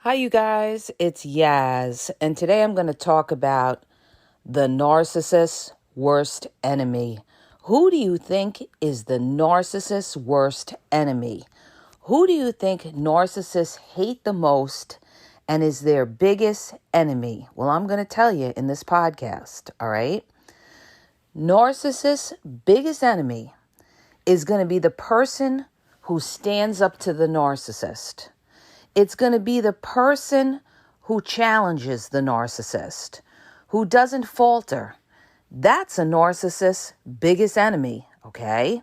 Hi, you guys. It's Yaz, and today I'm going to talk about the narcissist's worst enemy. Who do you think is the narcissist's worst enemy? Who do you think narcissists hate the most and is their biggest enemy? Well, I'm going to tell you in this podcast, all right? Narcissist's biggest enemy is going to be the person who stands up to the narcissist. It's going to be the person who challenges the narcissist, who doesn't falter. That's a narcissist's biggest enemy, okay?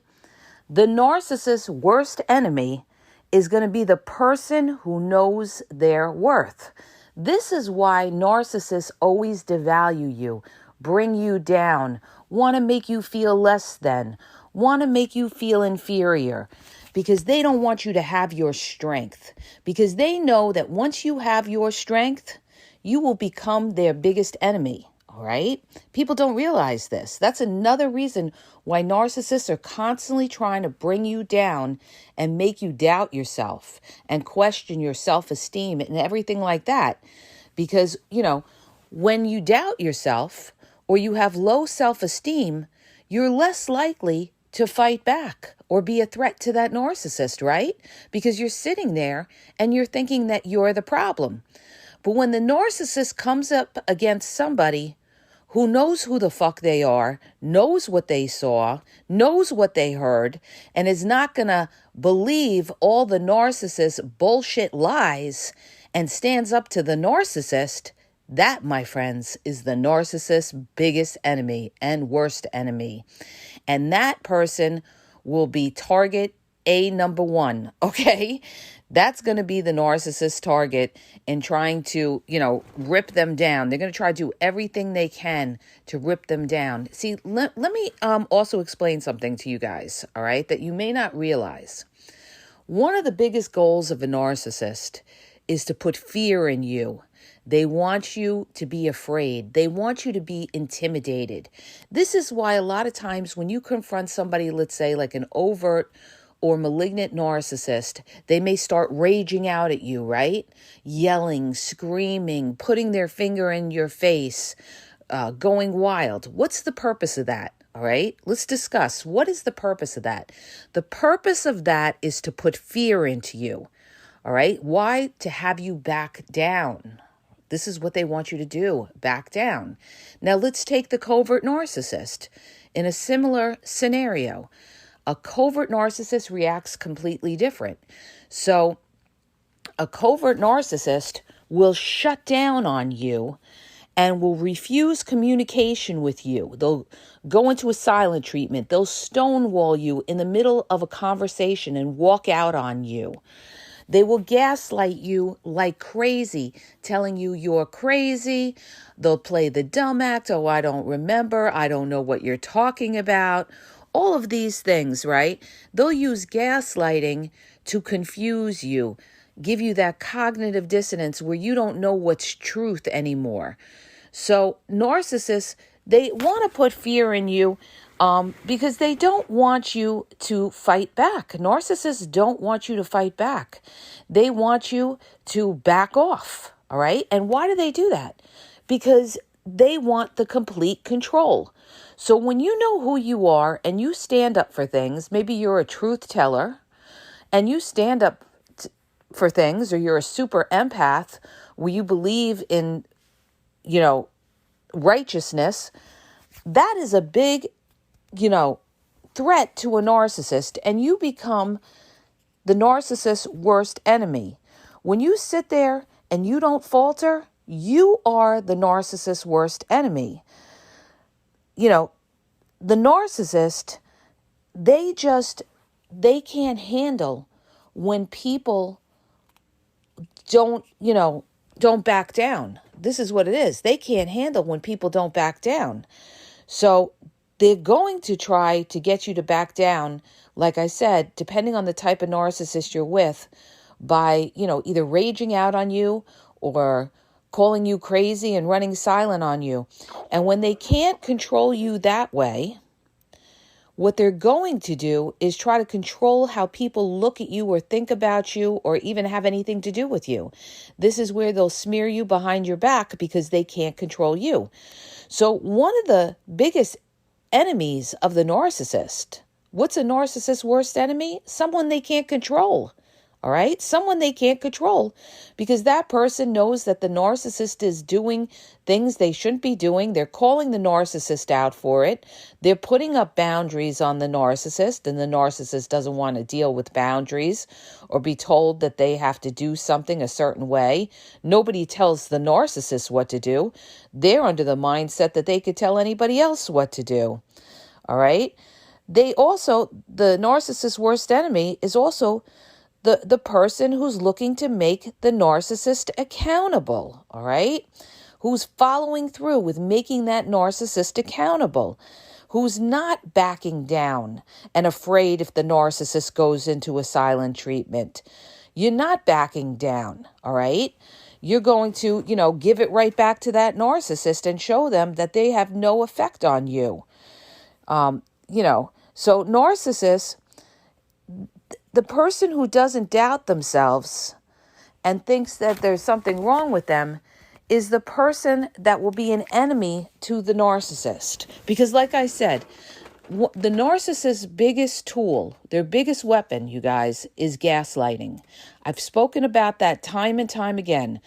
The narcissist's worst enemy is going to be the person who knows their worth. This is why narcissists always devalue you, bring you down, want to make you feel less than, want to make you feel inferior, because they don't want you to have your strength, because they know that once you have your strength, you will become their biggest enemy. All right? People don't realize this. That's another reason why narcissists are constantly trying to bring you down and make you doubt yourself and question your self-esteem and everything like that. Because, when you doubt yourself or you have low self-esteem, you're less likely to fight back or be a threat to that narcissist, right? Because you're sitting there and you're thinking that you're the problem. But when the narcissist comes up against somebody who knows who the fuck they are, knows what they saw, knows what they heard, and is not going to believe all the narcissist's bullshit lies and stands up to the narcissist, that, my friends, is the narcissist's biggest enemy and worst enemy. And that person will be target number one, okay? That's going to be the narcissist target in trying to, rip them down. They're going to try to do everything they can to rip them down. See, let me also explain something to you guys, all right, that you may not realize. One of the biggest goals of a narcissist is to put fear in you. They want you to be afraid. They want you to be intimidated. This is why a lot of times when you confront somebody, let's say like an overt or malignant narcissist, they may start raging out at you, right? Yelling, screaming, putting their finger in your face, going wild. What's the purpose of that? All right, let's discuss. What is the purpose of that? The purpose of that is to put fear into you. All right, why? To have you back down. This is what they want you to do, back down. Now let's take the covert narcissist. In a similar scenario, a covert narcissist reacts completely different. So a covert narcissist will shut down on you and will refuse communication with you. They'll go into a silent treatment. They'll stonewall you in the middle of a conversation and walk out on you. They will gaslight you like crazy, telling you you're crazy. They'll play the dumb act. Oh, I don't remember. I don't know what you're talking about. All of these things, right? They'll use gaslighting to confuse you, give you that cognitive dissonance where you don't know what's truth anymore. So narcissists, they want to put fear in you because they don't want you to fight back. Narcissists don't want you to fight back. They want you to back off, all right? And why do they do that? Because they want the complete control. So when you know who you are and you stand up for things, maybe you're a truth teller and you stand up for things, or you're a super empath where you believe in, righteousness, that is a big threat to a narcissist, and you become the narcissist's worst enemy. When you sit there and you don't falter, you are the narcissist's worst enemy. The narcissist, they can't handle when people don't back down. This is what it is. They can't handle when people don't back down. So they're going to try to get you to back down, like I said, depending on the type of narcissist you're with, by, either raging out on you or calling you crazy and running silent on you. And when they can't control you that way, what they're going to do is try to control how people look at you or think about you or even have anything to do with you. This is where they'll smear you behind your back because they can't control you. So one of the biggest enemies of the narcissist, what's a narcissist's worst enemy? Someone they can't control. All right? Someone they can't control because that person knows that the narcissist is doing things they shouldn't be doing. They're calling the narcissist out for it. They're putting up boundaries on the narcissist, and the narcissist doesn't want to deal with boundaries or be told that they have to do something a certain way. Nobody tells the narcissist what to do. They're under the mindset that they could tell anybody else what to do. All right? The narcissist's worst enemy is also the person who's looking to make the narcissist accountable, all right? Who's following through with making that narcissist accountable, who's not backing down and afraid if the narcissist goes into a silent treatment. You're not backing down, all right? You're going to, give it right back to that narcissist and show them that they have no effect on you. So narcissists, the person who doesn't doubt themselves and thinks that there's something wrong with them is the person that will be an enemy to the narcissist. Because like I said, the narcissist's biggest tool, their biggest weapon, you guys, is gaslighting. I've spoken about that time and time again.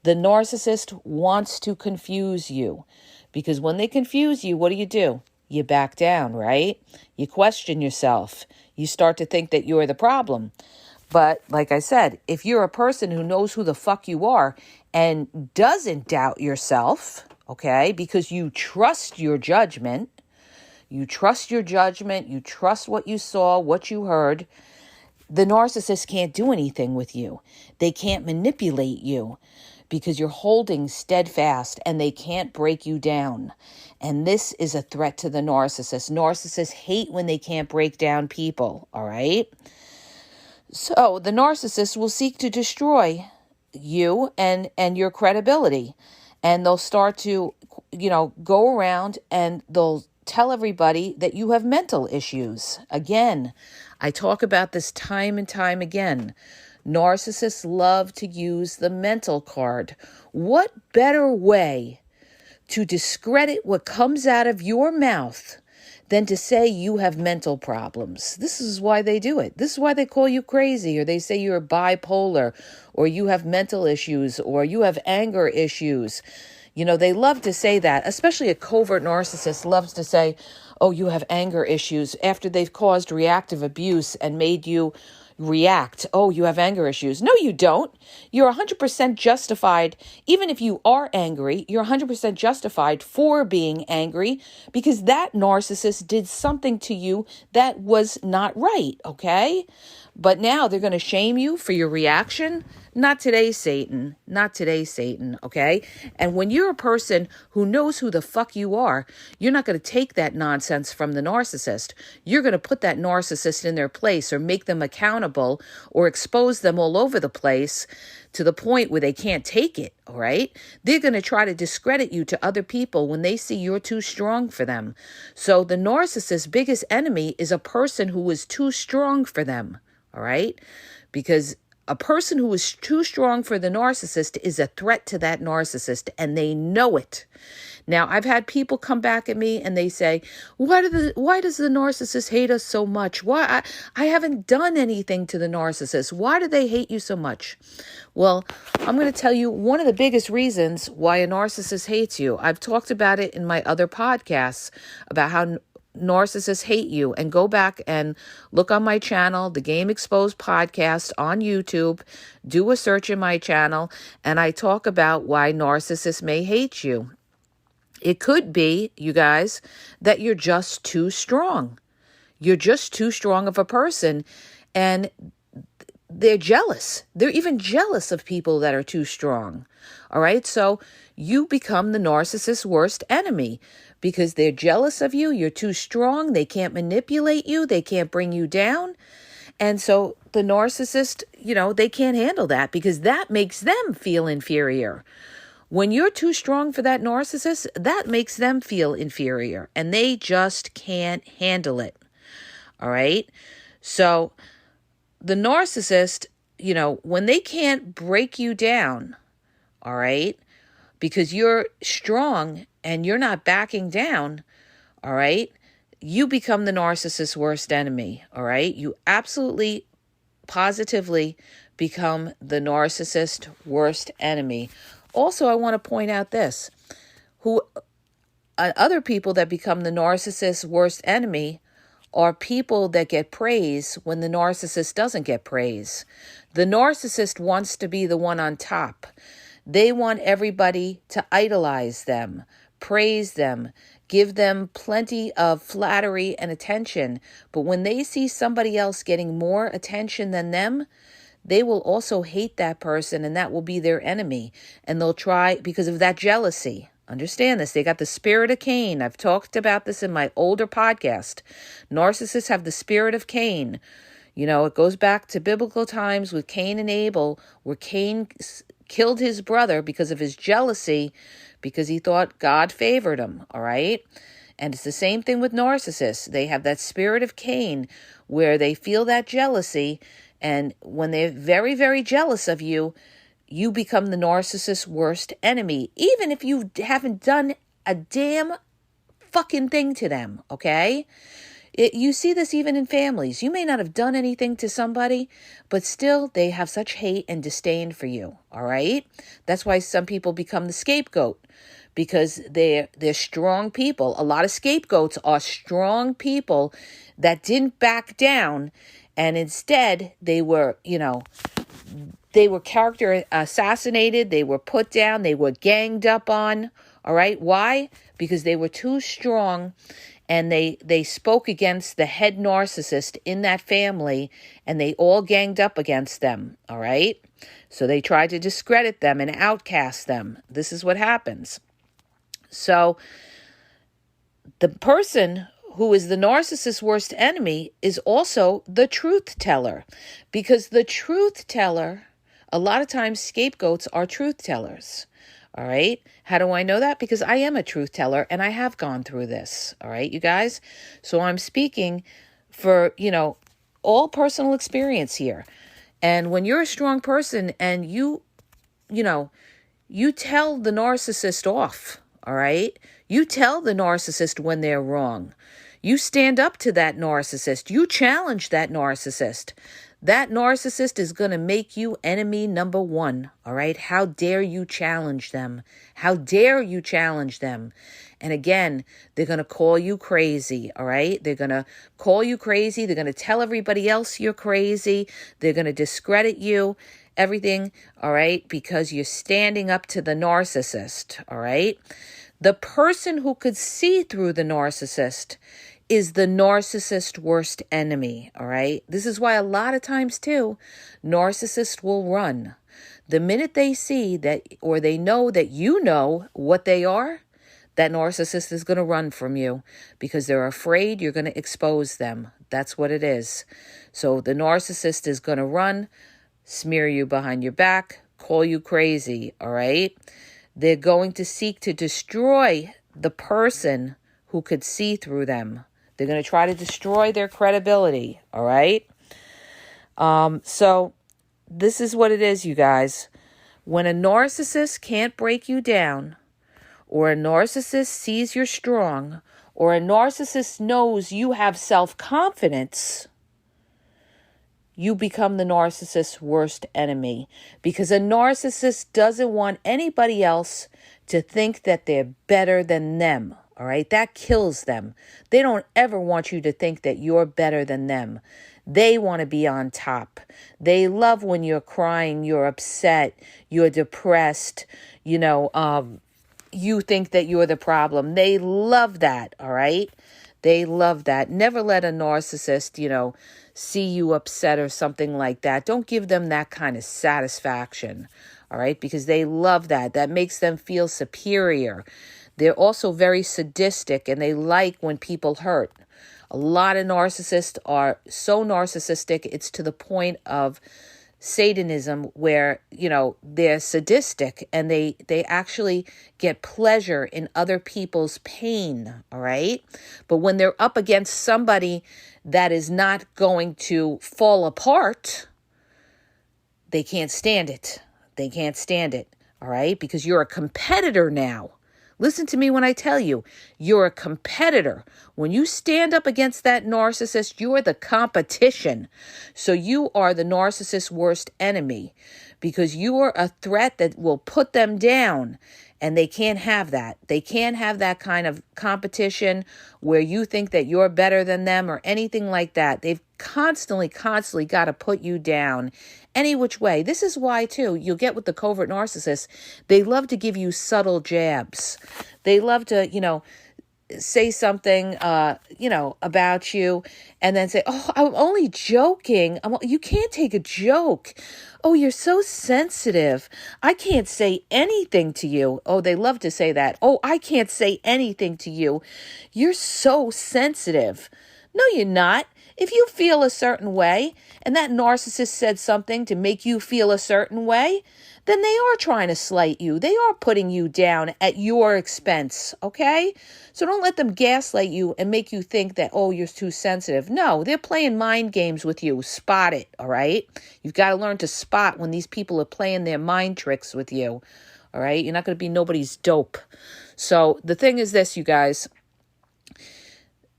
The narcissist wants to confuse you because when they confuse you, what do? You back down, right? You question yourself. You start to think that you're the problem. But like I said, if you're a person who knows who the fuck you are and doesn't doubt yourself, okay, because you trust your judgment, you trust what you saw, what you heard, the narcissist can't do anything with you. They can't manipulate you because you're holding steadfast and they can't break you down. And this is a threat to the narcissist. Narcissists hate when they can't break down people, all right? So the narcissist will seek to destroy you and your credibility. And they'll start to, go around and they'll tell everybody that you have mental issues. Again, I talk about this time and time again. Narcissists love to use the mental card. What better way to discredit what comes out of your mouth than to say you have mental problems? This is why they do it. This is why they call you crazy, or they say you're bipolar, or you have mental issues, or you have anger issues. They love to say that, especially a covert narcissist loves to say, oh, you have anger issues after they've caused reactive abuse and made you react. Oh, you have anger issues. No, you don't. You're 100% justified. Even if you are angry, you're 100% justified for being angry because that narcissist did something to you that was not right, okay? But now they're going to shame you for your reaction. Not today, Satan. Not today, Satan, okay? And when you're a person who knows who the fuck you are, you're not going to take that nonsense from the narcissist. You're going to put that narcissist in their place or make them accountable or expose them all over the place to the point where they can't take it, all right? They're going to try to discredit you to other people when they see you're too strong for them. So the narcissist's biggest enemy is a person who is too strong for them, all right? Because a person who is too strong for the narcissist is a threat to that narcissist, and they know it. Now, I've had people come back at me and they say, why does the narcissist hate us so much? Why? I haven't done anything to the narcissist. Why do they hate you so much? Well, I'm going to tell you one of the biggest reasons why a narcissist hates you. I've talked about it in my other podcasts about how narcissists hate you, and go back and look on my channel, the Game Exposed podcast on YouTube. Do a search in my channel, and I talk about why narcissists may hate you. It could be, you guys, that you're just too strong. You're just too strong of a person, and they're jealous. They're even jealous of people that are too strong. All right, so you become the narcissist's worst enemy because they're jealous of you. You're too strong. They can't manipulate you. They can't bring you down. And so the narcissist, they can't handle that because that makes them feel inferior. When you're too strong for that narcissist, that makes them feel inferior, and they just can't handle it. All right. So the narcissist, when they can't break you down, all right, because you're strong and you're not backing down, all right, you become the narcissist's worst enemy, all right? You absolutely, positively become the narcissist's worst enemy. Also, I want to point out this. Other people that become the narcissist's worst enemy are people that get praise when the narcissist doesn't get praise. The narcissist wants to be the one on top. They want everybody to idolize them, praise them, give them plenty of flattery and attention. But when they see somebody else getting more attention than them, they will also hate that person, and that will be their enemy. And they'll try, because of that jealousy. Understand this. They got the spirit of Cain. I've talked about this in my older podcast. Narcissists have the spirit of Cain. It goes back to biblical times with Cain and Abel, where Cain killed his brother because of his jealousy, because he thought God favored him, all right? And it's the same thing with narcissists. They have that spirit of Cain where they feel that jealousy, and when they're very, very jealous of you, you become the narcissist's worst enemy, even if you haven't done a damn fucking thing to them, okay? You see this even in families. You may not have done anything to somebody, but still they have such hate and disdain for you, all right? That's why some people become the scapegoat, because they're strong people. A lot of scapegoats are strong people that didn't back down, and instead they were, character assassinated, they were put down, they were ganged up on, all right? Why? Because they were too strong, and they spoke against the head narcissist in that family, and they all ganged up against them, all right? So they tried to discredit them and outcast them. This is what happens. So the person who is the narcissist's worst enemy is also the truth teller, because the truth teller, a lot of times scapegoats are truth tellers. All right. How do I know that? Because I am a truth teller and I have gone through this. All right, you guys. So I'm speaking for, all personal experience here. And when you're a strong person and you tell the narcissist off. All right. You tell the narcissist when they're wrong. You stand up to that narcissist. You challenge that narcissist. That narcissist is going to make you enemy number one, all right? How dare you challenge them? How dare you challenge them? And again, they're going to call you crazy, all right? They're going to call you crazy. They're going to tell everybody else you're crazy. They're going to discredit you, everything, all right? Because you're standing up to the narcissist, all right? The person who could see through the narcissist is the narcissist's worst enemy, all right? This is why a lot of times, too, narcissists will run. The minute they see that, or they know that you know what they are, that narcissist is going to run from you because they're afraid you're going to expose them. That's what it is. So the narcissist is going to run, smear you behind your back, call you crazy, all right? They're going to seek to destroy the person who could see through them. They're going to try to destroy their credibility, all right? So this is what it is, you guys. When a narcissist can't break you down, or a narcissist sees you're strong, or a narcissist knows you have self-confidence, you become the narcissist's worst enemy, because a narcissist doesn't want anybody else to think that they're better than them. All right, that kills them. They don't ever want you to think that you're better than them. They want to be on top. They love when you're crying, you're upset, you're depressed, you think that you're the problem. They love that, all right? They love that. Never let a narcissist, see you upset or something like that. Don't give them that kind of satisfaction, all right? Because they love that. That makes them feel superior. They're also very sadistic, and they like when people hurt. A lot of narcissists are so narcissistic, it's to the point of Satanism where, they're sadistic and they actually get pleasure in other people's pain, all right? But when they're up against somebody that is not going to fall apart, they can't stand it. They can't stand it, all right? Because you're a competitor now. Listen to me when I tell you, you're a competitor. When you stand up against that narcissist, you're the competition. So you are the narcissist's worst enemy because you are a threat that will put them down. And they can't have that. They can't have that kind of competition where you think that you're better than them or anything like that. They've constantly got to put you down any which way. This is why, too, you'll get with the covert narcissists. They love to give you subtle jabs. They love to, say something, about you and then say, oh, I'm only joking. You can't take a joke. Oh, you're so sensitive. I can't say anything to you. Oh, they love to say that. Oh, I can't say anything to you. You're so sensitive. No, you're not. If you feel a certain way and that narcissist said something to make you feel a certain way, then they are trying to slight you. They are putting you down at your expense, okay? So don't let them gaslight you and make you think that, oh, you're too sensitive. No, they're playing mind games with you. Spot it, all right? You've got to learn to spot when these people are playing their mind tricks with you, all right? You're not going to be nobody's dope. So the thing is this, you guys.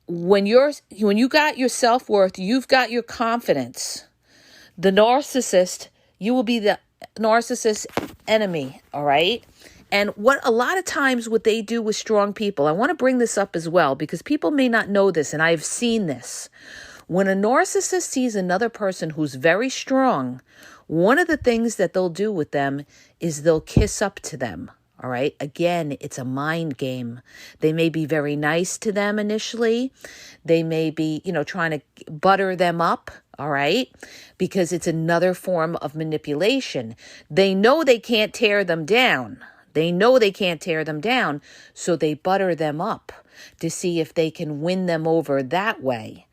When you got your self-worth, you've got your confidence. The narcissist, you will be the narcissist enemy, all right? And what a lot of times what they do with strong people, I want to bring this up as well because people may not know this and I've seen this. When a narcissist sees another person who's very strong, one of the things that they'll do with them is they'll kiss up to them. All right. Again, it's a mind game. They may be very nice to them initially. They may be, trying to butter them up. All right. Because it's another form of manipulation. They know they can't tear them down. So they butter them up to see if they can win them over that way.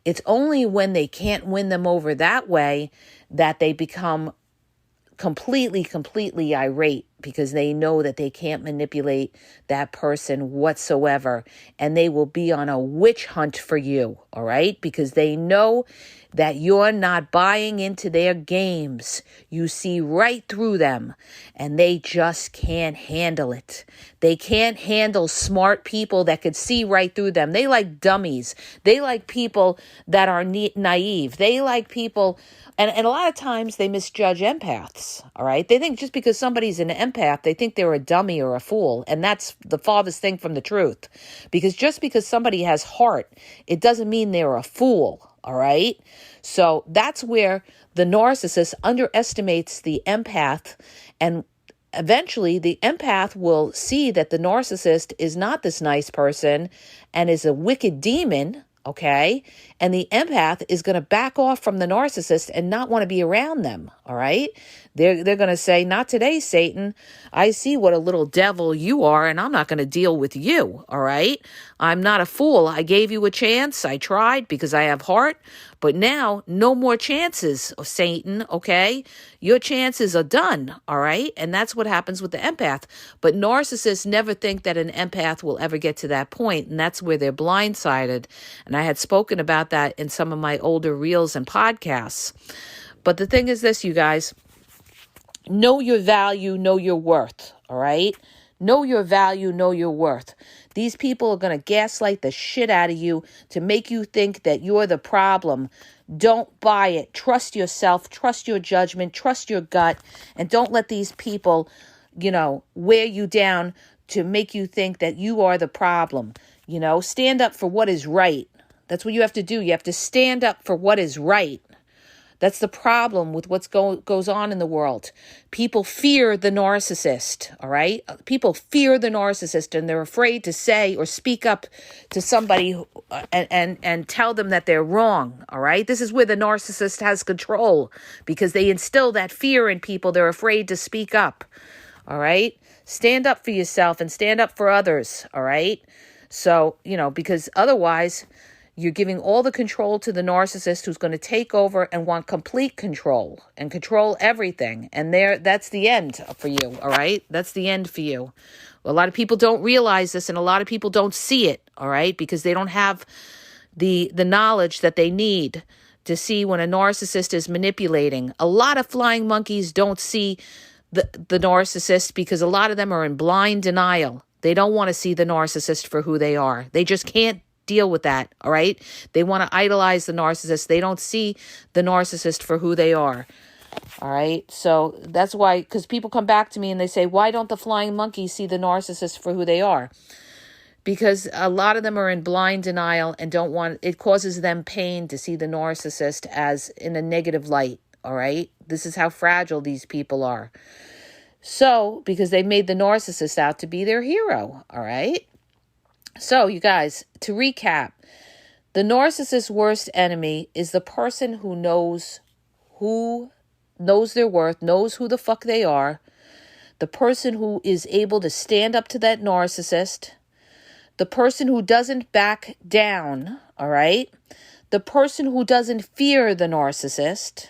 It's only when they can't win them over that way that they become completely irate because they know that they can't manipulate that person whatsoever. And they will be on a witch hunt for you, all right? Because they know that you're not buying into their games. You see right through them and they just can't handle it. They can't handle smart people that could see right through them. They like dummies. They like people that are naive. They like people, and a lot of times they misjudge empaths, all right? They think just because somebody's an empath, they think they're a dummy or a fool. And that's the farthest thing from the truth. Because just because somebody has heart, it doesn't mean they're a fool. All right. So that's where the narcissist underestimates the empath. And eventually the empath will see that the narcissist is not this nice person and is a wicked demon. Okay. And the empath is going to back off from the narcissist and not want to be around them. All right. They're going to say, not today, Satan. I see what a little devil you are, and I'm not going to deal with you. All right. I'm not a fool. I gave you a chance. I tried because I have heart. But now, no more chances, Satan, okay? Your chances are done, all right? And that's what happens with the empath. But narcissists never think that an empath will ever get to that point, and that's where they're blindsided. And I had spoken about that in some of my older reels and podcasts. But the thing is this, you guys. Know your value, know your worth, all right? Know your value, know your worth. These people are going to gaslight the shit out of you to make you think that you're the problem. Don't buy it. Trust yourself, trust your judgment, trust your gut, and don't let these people, wear you down to make you think that you are the problem. Stand up for what is right. That's what you have to do. You have to stand up for what is right. That's the problem with what goes on in the world. People fear the narcissist, all right? People fear the narcissist, and they're afraid to say or speak up to somebody and tell them that they're wrong, all right? This is where the narcissist has control because they instill that fear in people. They're afraid to speak up, all right? Stand up for yourself and stand up for others, all right? So, because otherwise You're giving all the control to the narcissist who's going to take over and want complete control and control everything. And that's the end for you, all right? That's the end for you. A lot of people don't realize this, and a lot of people don't see it, all right? Because they don't have the knowledge that they need to see when a narcissist is manipulating. A lot of flying monkeys don't see the narcissist because a lot of them are in blind denial. They don't want to see the narcissist for who they are. They just can't deal with that, all right? They want to idolize the narcissist. They don't see the narcissist for who they are, all right? So that's why, because people come back to me and they say, why don't the flying monkeys see the narcissist for who they are? Because a lot of them are in blind denial and don't want, it causes them pain to see the narcissist as in a negative light, all right? This is how fragile these people are. So, because they made the narcissist out to be their hero, all right? So, you guys, to recap, the narcissist's worst enemy is the person who knows their worth, knows who the fuck they are, the person who is able to stand up to that narcissist, the person who doesn't back down, all right? The person who doesn't fear the narcissist.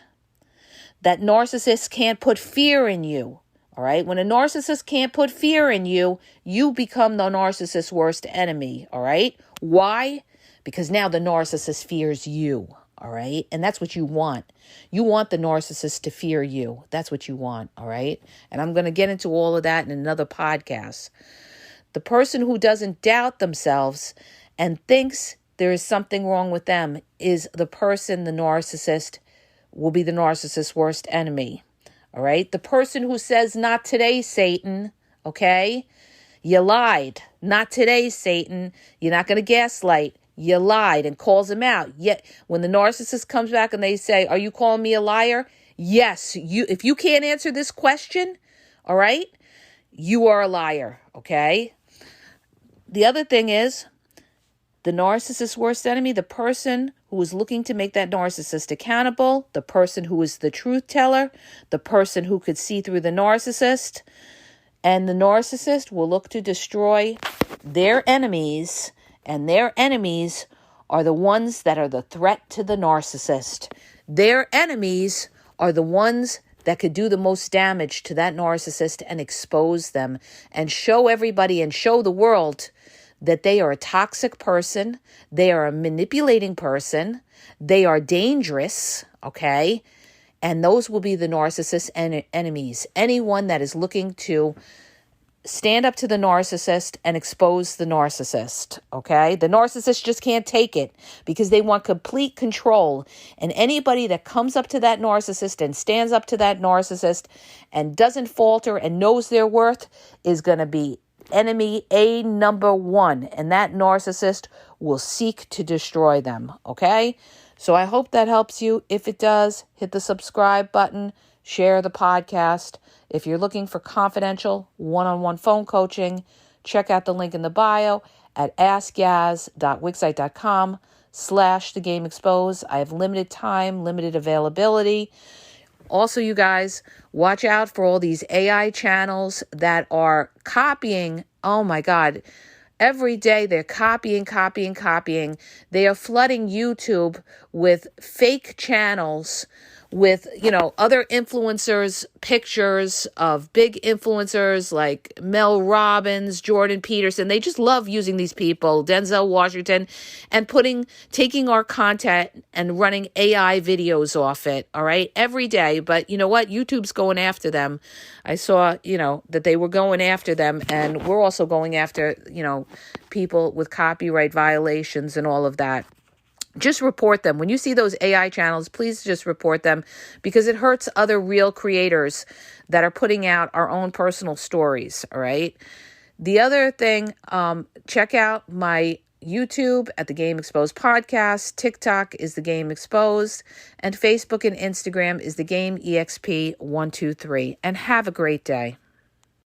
That narcissist can't put fear in you, all right? When a narcissist can't put fear in you, you become the narcissist's worst enemy, all right? Why? Because now the narcissist fears you, all right? And that's what you want. You want the narcissist to fear you. That's what you want, all right? And I'm going to get into all of that in another podcast. The person who doesn't doubt themselves and thinks there is something wrong with them is the person, the narcissist, will be the narcissist's worst enemy. All right? The person who says, not today, Satan, okay? You lied. Not today, Satan. You're not going to gaslight. You lied, and calls him out. Yet when the narcissist comes back and they say, are you calling me a liar? Yes. If you can't answer this question, all right, you are a liar, okay? The other thing is, the narcissist's worst enemy, the person who is looking to make that narcissist accountable, the person who is the truth teller, the person who could see through the narcissist, and the narcissist will look to destroy their enemies, and their enemies are the ones that are the threat to the narcissist. Their enemies are the ones that could do the most damage to that narcissist and expose them and show everybody and show the world that they are a toxic person, they are a manipulating person, they are dangerous, okay? And those will be the narcissist's enemies. Anyone that is looking to stand up to the narcissist and expose the narcissist, okay? The narcissist just can't take it because they want complete control. And anybody that comes up to that narcissist and stands up to that narcissist and doesn't falter and knows their worth is going to be enemy number one, and that narcissist will seek to destroy them, okay? So I hope that helps you. If it does, hit the subscribe button, share the podcast. If you're looking for confidential one-on-one phone coaching, check out the link in the bio at askgaz.wixsite.com/thegameexposed. I have limited time, limited availability. Also, you guys, watch out for all these AI channels that are copying. Oh, my God. Every day they're copying. They are flooding YouTube with fake channels with, other influencers, pictures of big influencers like Mel Robbins, Jordan Peterson. They just love using these people, Denzel Washington, and taking our content and running AI videos off it, all right, every day. But you know what? YouTube's going after them. I saw, that they were going after them, and we're also going after, people with copyright violations and all of that. Just report them. When you see those AI channels, please just report them because it hurts other real creators that are putting out our own personal stories, all right? The other thing, check out my YouTube at The Game Exposed Podcast. TikTok is The Game Exposed. And Facebook and Instagram is The Game EXP123. And have a great day.